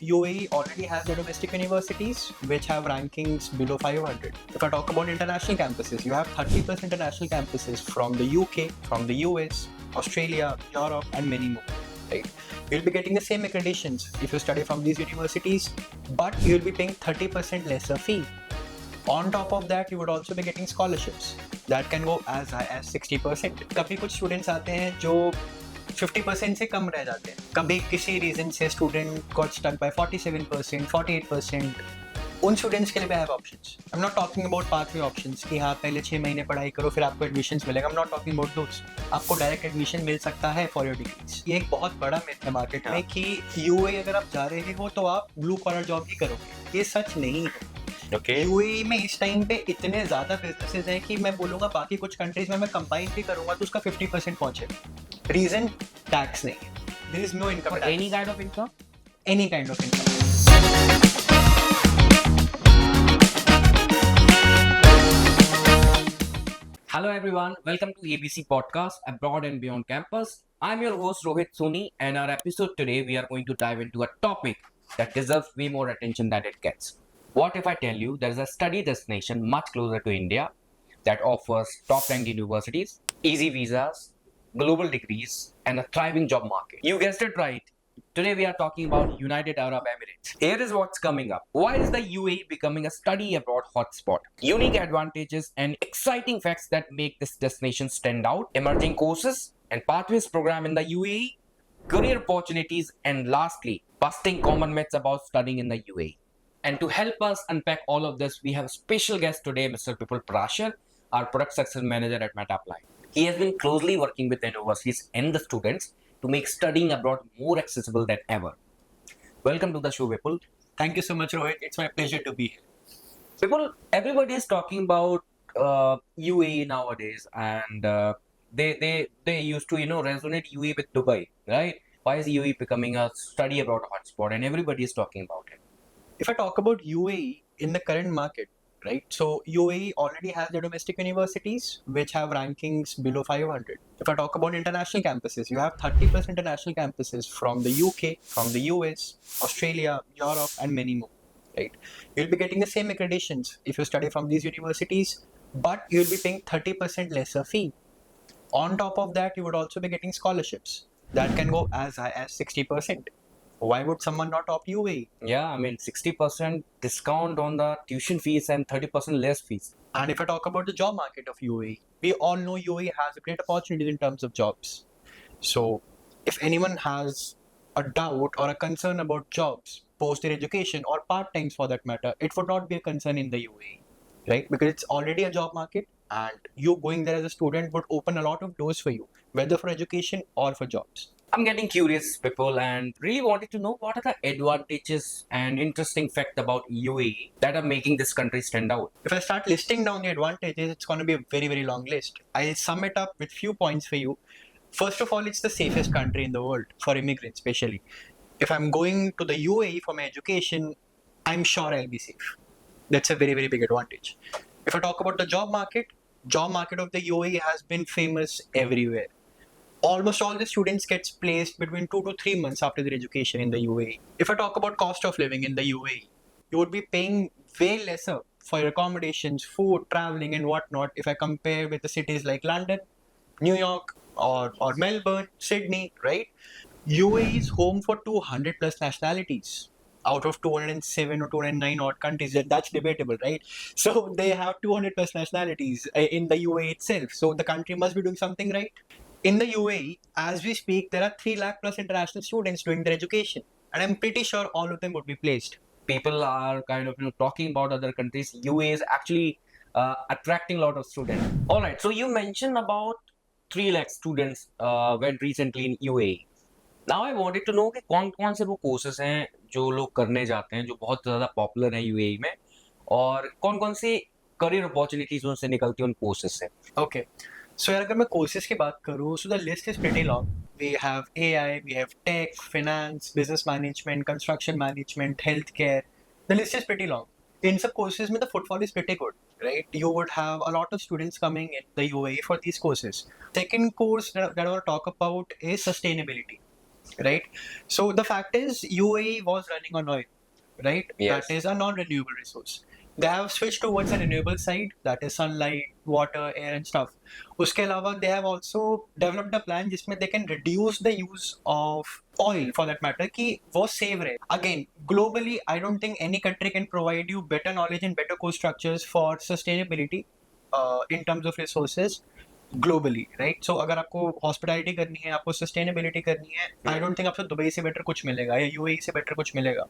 UAE already has their domestic universities which have rankings below 500. If I talk about international campuses, you have 30 plus international campuses from the UK, from the US, Australia, Europe, and many more. Right? You'll be getting the same accreditations if you study from these universities, but you'll be paying 30% lesser fee. On top of that, you would also be getting scholarships that can go as high as 60%. कभी कुछ students आते हैं जो 50% से कम रह जाते हैं, कभी किसी रीजन से स्टूडेंट गॉट स्टक बाय 47%, 48%. उन स्टूडेंट्स के लिए भी have options. I am not talking about pathway options कि हाँ पहले 6 महीने पढ़ाई करो फिर आपको एडमिशंस मिलेगा. I am not talking about those. आपको डायरेक्ट एडमिशन मिल सकता है फॉर योर डिग्रीज. ये एक बहुत बड़ा मिथ है मार्केट में कि यूएई अगर आप जा रहे हो तो आप ब्लू कॉलर जॉब ही करोगे. ये सच नहीं है. यूएई में इस टाइम पे इतने ज्यादा बिजनेसेस हैं कि मैं बोलूंगा बाकी कुछ कंट्रीज में मैं कंबाइन भी करूंगा तो उसका 50% पहुंचे. रीजन टैक्स नहीं है. There is no income tax. Any kind of income? Any kind of income. Hello everyone, welcome to ABC Podcast, Abroad and Beyond Campus. I'm your host Rohit Soni, and our episode today we are going to dive into a topic that deserves way more attention than it gets. What if I tell you there is a study destination much closer to India that offers top-ranked universities, easy visas, global degrees, and a thriving job market? You guessed it right. Today we are talking about United Arab Emirates. Here is what's coming up. Why is the UAE becoming a study abroad hotspot? Unique advantages and exciting facts that make this destination stand out. Emerging courses and pathways program in the UAE. Career opportunities, and lastly, busting common myths about studying in the UAE. And to help us unpack all of this, we have a special guest today, Mr. Pipul Prashar, our product success manager at MetaApply. He has been closely working with the universities and the students to make studying abroad more accessible than ever. Welcome to the show, Pipul. Thank you so much, Rohit. It's my pleasure to be here. Pipul, everybody is talking about UAE nowadays, and they used to resonate UAE with Dubai, right? Why is UAE becoming a study abroad hotspot, and everybody is talking about it? If I talk about UAE in the current market, right? So UAE already has their domestic universities which have rankings below 500. If I talk about international campuses, you have 30 plus international campuses from the UK, from the US, Australia, Europe, and many more. Right? You'll be getting the same accreditations if you study from these universities, but you'll be paying 30% lesser fee. On top of that, you would also be getting scholarships that can go as high as 60%. Why would someone not opt UAE? Yeah, I mean 60% discount on the tuition fees and 30% less fees. And if I talk about the job market of UAE, we all know UAE has great opportunities in terms of jobs. So if anyone has a doubt or a concern about jobs, post their education or part-times for that matter, it would not be a concern in the UAE, right? Because it's already a job market and you going there as a student would open a lot of doors for you, whether for education or for jobs. I'm getting curious, people, and really wanted to know what are the advantages and interesting facts about UAE that are making this country stand out. If I start listing down the advantages, it's going to be a very, very long list. I'll sum it up with few points for you. First of all, it's the safest country in the world for immigrants, especially. If I'm going to the UAE for my education, I'm sure I'll be safe. That's a very, very big advantage. If I talk about the job market of the UAE has been famous everywhere. Almost all the students gets placed between 2 to 3 months after their education in the UAE. If I talk about cost of living in the UAE, you would be paying way lesser for your accommodations, food, traveling, and whatnot if I compare with the cities like London, New York, or Melbourne, Sydney, right? UAE is home for 200 plus nationalities out of 207 or 209 odd countries. That's debatable, right? So they have 200 plus nationalities in the UAE itself. So the country must be doing something right. In the UAE, as we speak, there are 3 lakh plus international students doing their education. And I'm pretty sure all of them would be placed. People are kind of talking about other countries. UAE is actually attracting a lot of students. All right, so you mentioned about 3 lakh students went recently in UAE. Now I wanted to know कि कौन से वो courses हैं जो लोग करने जाते हैं जो बहुत ज़्यादा popular हैं UAE में, और कौन से career opportunities उनसे निकलती हैं उन courses से. Okay. So अगर मैं courses की बात करूँ, so the list is pretty long. We have AI, we have tech, finance, business management, construction management, healthcare. The list is pretty long. In some courses, the footfall is pretty good, right? You would have a lot of students coming in the UAE for these courses. Second course that I want to talk about is sustainability. right? So the fact is, UAE was running on oil, right? Yes. That is a non-renewable resource. They have switched towards the renewable side, that is sunlight, water, air, and stuff. उसके अलावा they have also developed a plan जिसमें they can reduce the use of oil for that matter कि वो save रहे. Again, globally, I don't think any country can provide you better knowledge and better cost structures for sustainability in terms of resources globally right. So अगर आपको hospitality करनी है, आपको sustainability करनी है, आई डोंट थिंक आपको Dubai से better कुछ मिलेगा या यूएई से बेटर कुछ मिलेगा.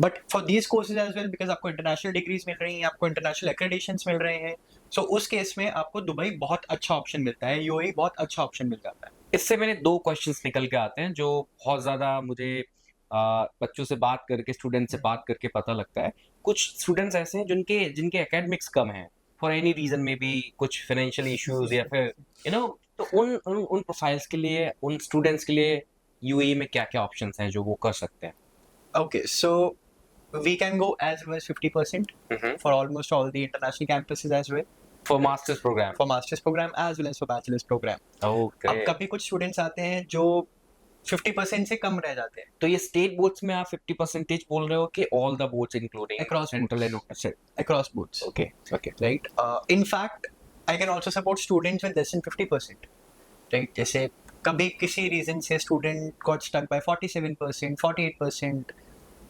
But for these courses as well, because आपको इंटरनेशनल डिग्रीज मिल रही हैं, आपको इंटरनेशनल एक्रेडिशंस मिल रहे हैं, सो उस केस में आपको दुबई बहुत अच्छा ऑप्शन मिलता है, यूएई बहुत अच्छा ऑप्शन मिल जाता है. इससे मेरे दो क्वेश्चंस निकल के आते हैं जो बहुत ज्यादा मुझे बच्चों से बात करके, स्टूडेंट से बात करके पता लगता है. कुछ स्टूडेंट्स ऐसे हैं जिनके जिनके एकेडमिक्स कम हैं फॉर एनी रीजन, में भी कुछ फाइनेंशियल इश्यूज या फिर तो उन प्रोफाइल्स के लिए, उन स्टूडेंट्स के लिए यूएई में क्या क्या ऑप्शंस हैं जो वो कर सकते हैं? Okay, so we can go as well as 50% for almost all the international campuses as well. For master's programme. For master's program as well as for bachelor's program. Okay. अब कभी कुछ स्टूडेंट्स आते हैं जो 50% से कम रह जाते हैं. तो ये स्टेट बोर्ड्स में आप 50% बोल रहे हो कि all the boards including Across central and across boards. Okay okay. Right? In fact, I can also support students with less than 50%. Right? जैसे कभी किसी रीजन से स्टूडेंट got stuck by 47%, 48%.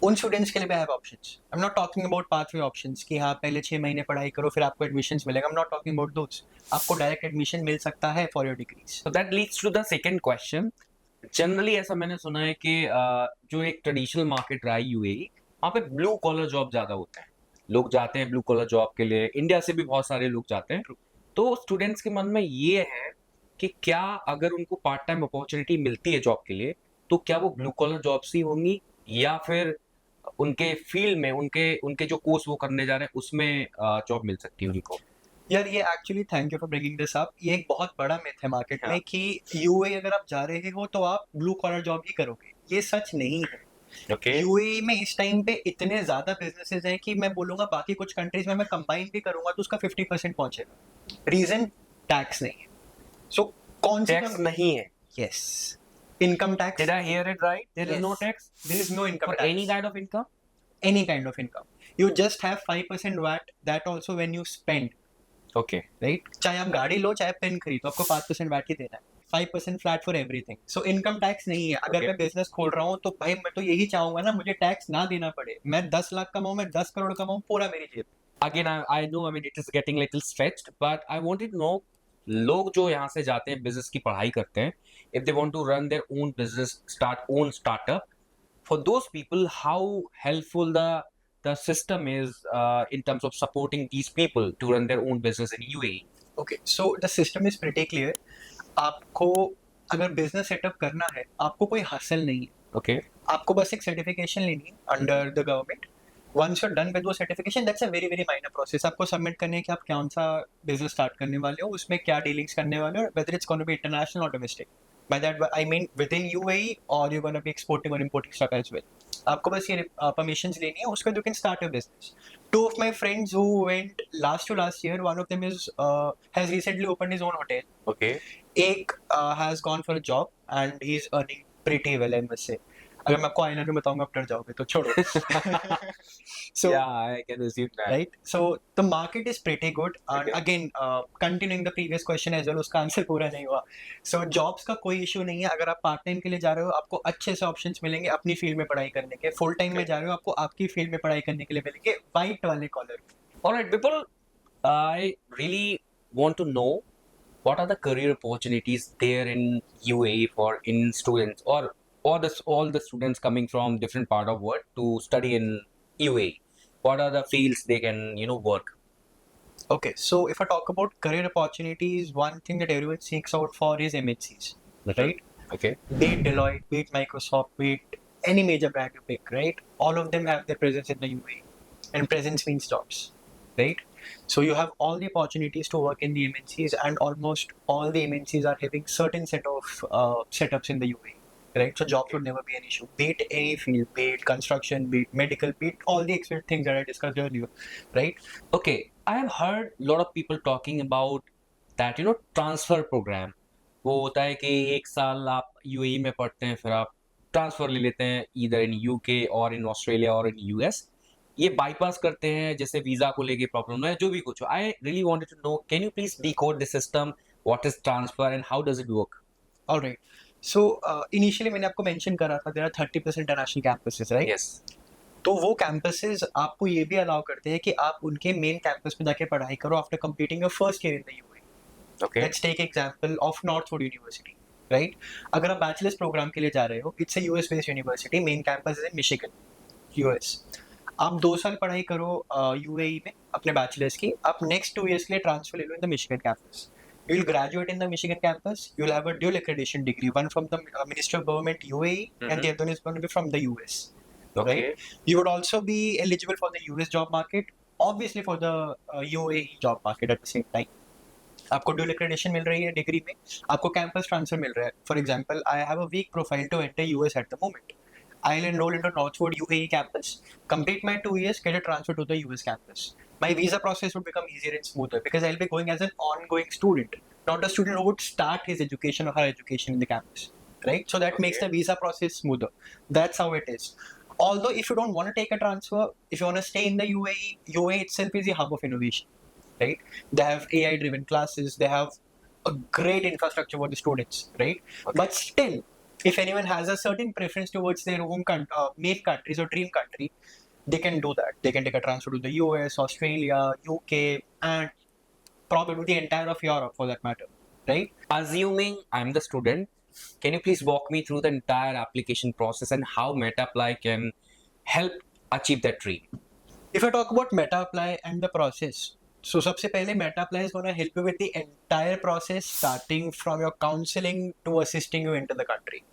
उन स्टूडेंट्स के लिए भी have options. I am not talking about pathway options कि हाँ पहले 6 महीने पढ़ाई करो फिर आपको एडमिशंस मिलेगा. I am not talking about those. आपको डायरेक्ट एडमिशन मिल सकता है for your degrees. So that leads to the second question. Generally ऐसा मैंने सुना है कि जो एक ट्रेडिशनल मार्केट रहा है यूएई, वहाँ पे ब्लू कॉलर जॉब ज्यादा होते हैं. लोग जाते हैं ब्लू कॉलर जॉब के लिए, इंडिया से भी बहुत सारे लोग जाते हैं. तो स्टूडेंट्स के मन में ये है कि क्या अगर उनको पार्ट टाइम अपॉर्चुनिटी मिलती है जॉब के लिए, तो क्या वो ब्लू कॉलर जॉब्स ही होंगी या फिर उनके फील्ड में, उनके उनके जो कोर्स वो करने जा रहे हैं उसमें जॉब मिल सकती है उनको? यार ये actually thank you for bringing this up. ये एक बहुत बड़ा मिथ है मार्केट में कि यूएई अगर आप जा रहे हो तो आप ब्लू कॉलर जॉब ही करोगे. ये सच नहीं है. ओके. यूएई में इस टाइम पे इतने ज्यादा बिजनेसेस हैं कि मैं बोलूंगा बाकी कुछ कंट्रीज में मैं कंबाइन भी करूंगा तो उसका 50% पहुंचेगा. रीजन टैक्स नहीं है. सो कौन सी टैक्स नहीं है? Yes, income tax. Did I hear it right? There is no Yes. tax There is no income for tax. any kind of income? Any kind of income. You just have 5% VAT. That also when you spend. Okay. Right. चाहे आप गाड़ी लो चाहे pen खरीदो, आपको 5% VAT ही देना है. 5% flat for everything. So income tax नहीं है. अगर मैं बिजनेस खोल रहा हूँ तो भाई मैं तो यही चाहूंगा ना मुझे टैक्स ना देना पड़े. मैं 10 लाख कमाऊं, मैं 10 करोड़ कमाऊं, पूरा मेरी जेब. Again, I know, I mean, it is getting little stretched, but I wanted to know, लोग जो यहाँ से जाते हैं बिजनेस की पढ़ाई करते हैं, if they want to run their own business, own startup, for those people, how helpful the system is in terms of supporting these people to run their own business in UAE? Okay, so the system is pretty clear. आपको अगर business setup करना है, आपको कोई हासिल नहीं है. Okay. आपको बस एक सर्टिफिकेशन लेनी है under the government. Once you are done with वो certification, that's a very very minor process. आपको सबमिट करने है कि आप कौन सा बिजनेस स्टार्ट करने वाले हो, उसमें क्या डीलिंग्स करने वाले हो, whether it's gonna be international और domestic. By that I mean with in UAE और यू गोना बी एक्सपोर्टिंग और इंपोर्टिंग स्टफ एज वेल. आपको बस ये परमिशंस लेनी है, उसके बाद you can start your business. Two of my friends who went last to last year, one of them is has recently opened his own hotel. Okay. एक has gone for a job and he's earning pretty well, I must say. अगर मैं आपको आईना में बताऊंगा आप डर जाओगे तो छोड़ो. So Yeah, I can assume that. right, so the market is pretty good. And Okay. again, continuing the previous question as well, उसका आंसर पूरा नहीं हुआ. So jobs का कोई इशू नहीं है. अगर आप पार्ट टाइम के लिए जा रहे हो आपको अच्छे से ऑप्शंस मिलेंगे अपनी फील्ड में पढ़ाई करने के. फुल टाइम में Okay. जा रहे हो आपको आपकी फील्ड में पढ़ाई करने के लिए मिलेंगे वाइट वाले collar. All right, people, I really want to know what are the career opportunities there in UAE for in students or all the students coming from different part of world to study in UAE. What are the fields they can work? Okay, so if I talk about career opportunities, one thing that everyone seeks out for is MNCs, right? Okay. Be it Deloitte, be it Microsoft, be it any major brand you pick, right? All of them have their presence in the UAE, and presence means jobs, right? So you have all the opportunities to work in the MNCs, and almost all the MNCs are having certain set of setups in the UAE, right? So jobs would never be an issue. Be it any field, be it construction, be it medical, be it all the expert things that I discussed earlier, right? Okay, I have heard a lot of people talking about that transfer program वो होता है कि 1 साल आप UAE में पढ़ते हैं, फिर आप ट्रांसफ़र ले लेते हैं ईदर इन यूके और इन ऑस्ट्रेलिया और इन यूएस। ये बाईपास करते हैं जैसे वीज़ा को लेके प्रॉब्लम है, जो भी कुछ हो। I really wanted to know, can you please decode the system? What is transfer and how does it work? Alright, so initially मैंने आपको मेंशन करा था there are 30% international campuses, right? Yes. तो वो कैंपसेस आपको ये भी अलाउ करते हैं कि आप उनके मेन कैंपस पे जाके पढ़ाई करो after completing your first year in the UAE. Okay. Let's take example of Northwood university, right? अगर आप बैचलर्स प्रोग्राम के लिए जा रहे हो, it's a US based university, main campus is in Michigan, US. आप 2 साल पढ़ाई करो यूएई में अपने बैचलर्स की, आप नेक्स्ट 2 years के लिए ट्रांसफर ले लो in the Michigan campus. You will graduate in the Michigan campus. You will have a dual accreditation degree, one from the Ministry of Government UAE, and the other one is going to be from the US. Okay. Right? You would also be eligible for the US job market, obviously for the UAE job market at the same time. आपको dual accreditation मिल रही है degree में, आपको campus transfer मिल रहा है. For example, I have a weak profile to enter US at the moment. I'll enroll into Northwood UAE campus, complete my 2 years, get a transfer to the US campus. My visa process would become easier and smoother because I'll be going as an ongoing student, not a student who would start his education or her education in the campus, right? So that makes the visa process smoother. That's how it is. Although if you don't want to take a transfer, if you want to stay in the UAE, UAE itself is a hub of innovation, right? They have AI driven classes, they have a great infrastructure for the students, right? Okay. But still, if anyone has a certain preference towards their home main countries or dream country, they can do that. They can take a transfer to the US, Australia, UK, and probably the entire of Europe for that matter, right? Assuming I'm the student, can you please walk me through the entire application process and how MetaApply can help achieve that dream? If I talk about MetaApply and the process, so सबसे पहले MetaApply is going to help you with the entire process, starting from your counseling to assisting you into the country.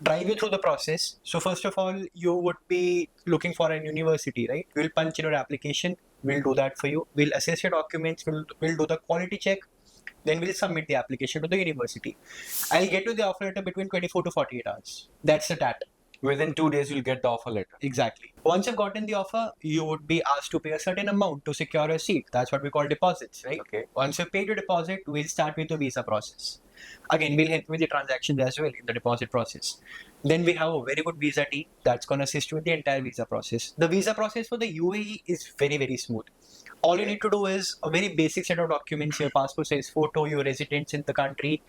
Drive you through the process. So first of all, you would be looking for an university, right? We'll punch in your application. We'll do that for you. We'll assess your documents. We'll do the quality check. Then we'll submit the application to the university. I'll get you the offer letter between 24 to 48 hours. That's the data. Within 2 days, you'll get the offer letter. Exactly. Once you've gotten the offer, you would be asked to pay a certain amount to secure a seat. That's what we call deposits, right? Okay. Once you've paid your deposit, we'll start with the visa process. Again, we'll help with the transactions as well in the deposit process. Then we have a very good visa team that's going to assist you with the entire visa process. The visa process for the UAE is very, very smooth. All you need to do is a very basic set of documents, your passport size photo, your residence in the country,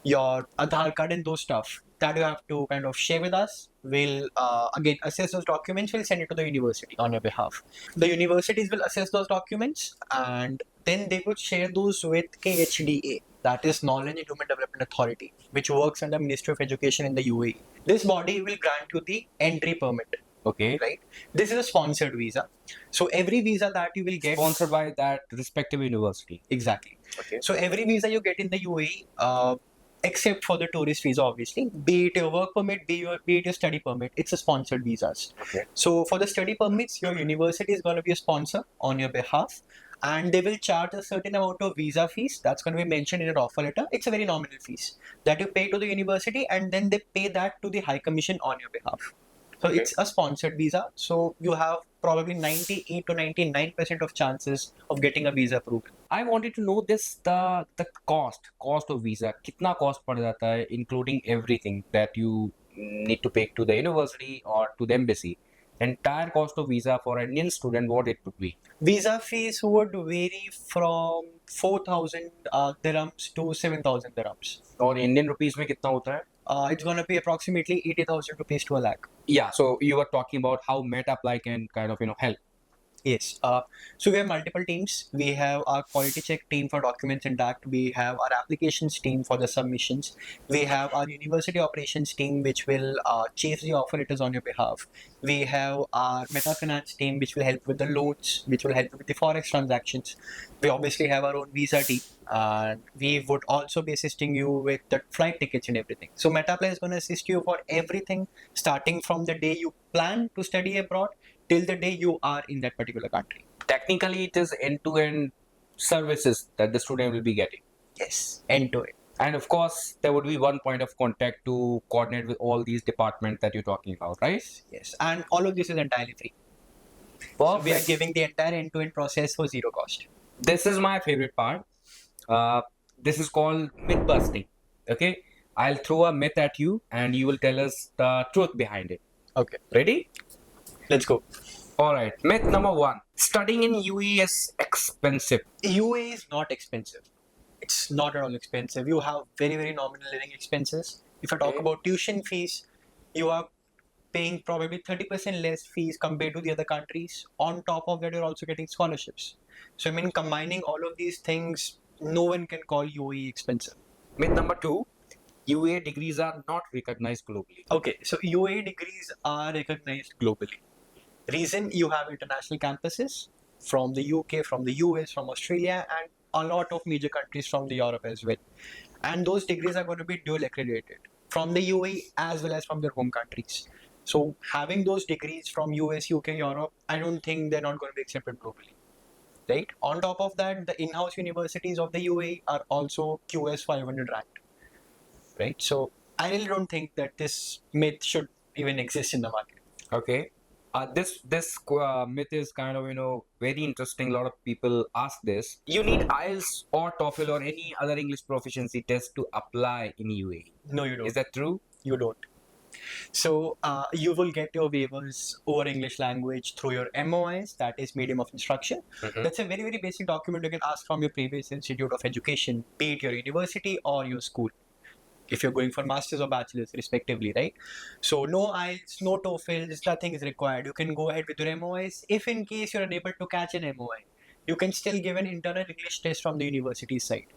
your Aadhaar card, and those stuff that you have to kind of share with us. We'll again assess those documents, we'll send it to the university on your behalf. The universities will assess those documents and then they would share those with KHDA, that is Knowledge and Human Development Authority, which works under Ministry of Education in the UAE. This body will grant you the entry permit. Okay. Right? This is a sponsored visa. So every visa that you will get Sponsored by that respective university. exactly. Okay. So every visa you get in the UAE, except for the tourist visa, obviously, be it your work permit, be it your study permit, it's a sponsored visas. Okay. So for the study permits, your university is going to be a sponsor on your behalf, and they will charge a certain amount of visa fees that's going to be mentioned in your offer letter. It's a very nominal fees that you pay to the university, and then they pay that to the High Commission on your behalf. So Okay. it's a sponsored visa. So you have probably 98 to 99% of chances of getting a visa approved. I wanted to know this, the cost of visa. कितना cost पड़ जाता है, including everything that you need to pay to the university or to the embassy. Entire cost of visa for an Indian student, what it would be? Visa fees would vary from 4,000 dirhams to 7,000 dirhams. और Indian rupees में कितना होता है? It's going to be approximately 80,000 rupees to a lakh. Yeah, so you were talking about how MetaApply can kind of help. Yes. So we have multiple teams. We have our quality check team for documents intact. We have our applications team for the submissions. We have our university operations team, which will chase the offer letters on your behalf. We have our metafinance team, which will help with the loans, which will help with the forex transactions. We obviously have our own visa team, and we would also be assisting you with the flight tickets and everything. So MetaApply is going to assist you for everything, starting from the day you plan to study abroad till the day you are in that particular country. Technically, it is end-to-end services that the student will be getting. Yes, end to end. And of course, there would be one point of contact to coordinate with all these departments that you're talking about, right? Yes, and all of this is entirely free. So we are giving the entire end-to-end process for zero cost. This is my favorite part. This is called myth busting. Okay, I'll throw a myth at you and you will tell us the truth behind it. Okay, Ready? let's go. All right. Myth number one. Studying in UAE is expensive. UAE is not expensive. It's not at all expensive. You have very, very nominal living expenses. If I talk Okay. about tuition fees, you are paying probably 30% less fees compared to the other countries. On top of that, you're also getting scholarships. So, I mean, combining all of these things, no one can call UAE expensive. Myth number two. UAE degrees are not recognized globally. Okay, so UAE degrees are recognized globally. Reason, you have international campuses from the UK, from the US, from Australia, and a lot of major countries from the Europe as well. And those degrees are going to be dual accredited from the UAE as well as from their home countries. So having those degrees from US, UK, Europe, I don't think they're not going to be accepted globally. Right? On top of that, the in-house universities of the UAE are also QS 500 ranked. Right? So I really don't think that this myth should even exist in the market. Okay. This myth is kind of very interesting. A lot of people ask this. You need IELTS or TOEFL or any other English proficiency test to apply in UAE. No, you don't. Is that true? You don't. So you will get your waivers over English language through your MOIs, that is medium of instruction. Mhm. That's a very, very basic document you can ask from your previous institute of education, be it your university or your school, if you're going for masters or bachelors respectively, right? So no IELTS, no TOEFL, nothing is required. You can go ahead with your MOIs. If in case you're unable to catch an MOI, you can still give an internal English test from the university side.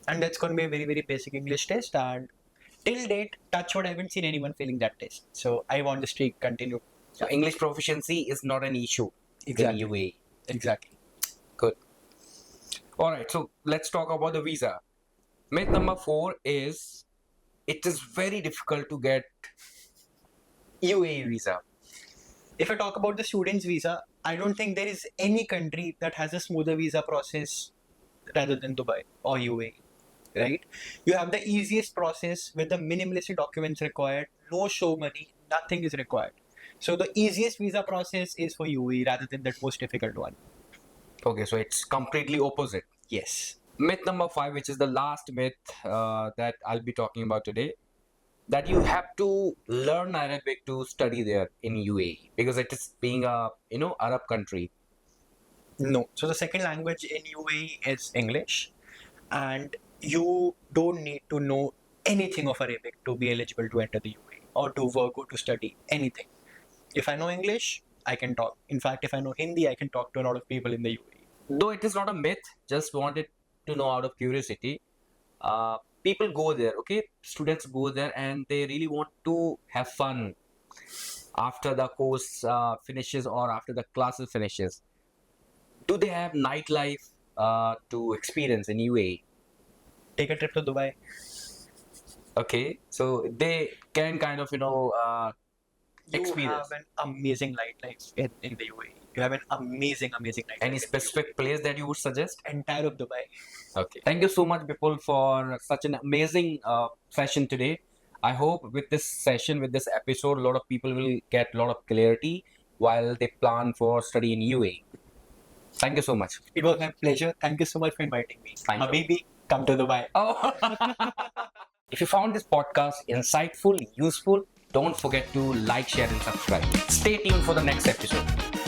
And that's going to be a very, very basic English test. And till date, touch wood, I haven't seen anyone failing that test. So I want the streak continue. So English proficiency is not an issue Exactly. in UAE. Exactly. Good. All right. So let's talk about the visa. Myth number 4 is it is very difficult to get UAE visa. If I talk about the student's visa, I don't think there is any country that has a smoother visa process rather than Dubai or UAE, right? You have the easiest process with the minimalistic documents required, no show money, nothing is required. So the easiest visa process is for UAE rather than that most difficult one. Okay, so it's completely opposite. Yes. Myth number 5, which is the last myth that I'll be talking about today, that you have to learn Arabic to study there in UAE because it is being a Arab country. No. So the second language in UAE is English, and you don't need to know anything of Arabic to be eligible to enter the UAE or to work or to study anything. If I know English, I can talk. In fact, if I know Hindi, I can talk to a lot of people in the UAE. Though it is not a myth, just wanted to know out of curiosity. People go there, okay? Students go there and they really want to have fun after the course finishes or after the classes finishes. Do they have nightlife to experience in UAE? Take a trip to Dubai. Okay, so they can kind of You experience. have an amazing nightlife in the UAE. You have an amazing nightlife. Any specific place that you would suggest? Entire of Dubai. Okay. Thank you so much, Bipul, for such an amazing session today. I hope with this session, with this episode, a lot of people will get a lot of clarity while they plan for study in UAE. Thank you so much. It was my pleasure. Thank you so much for inviting me. Thank you. Habibi, come to Dubai. Oh. If you found this podcast insightful, useful, don't forget to like, share, and subscribe. Stay tuned for the next episode.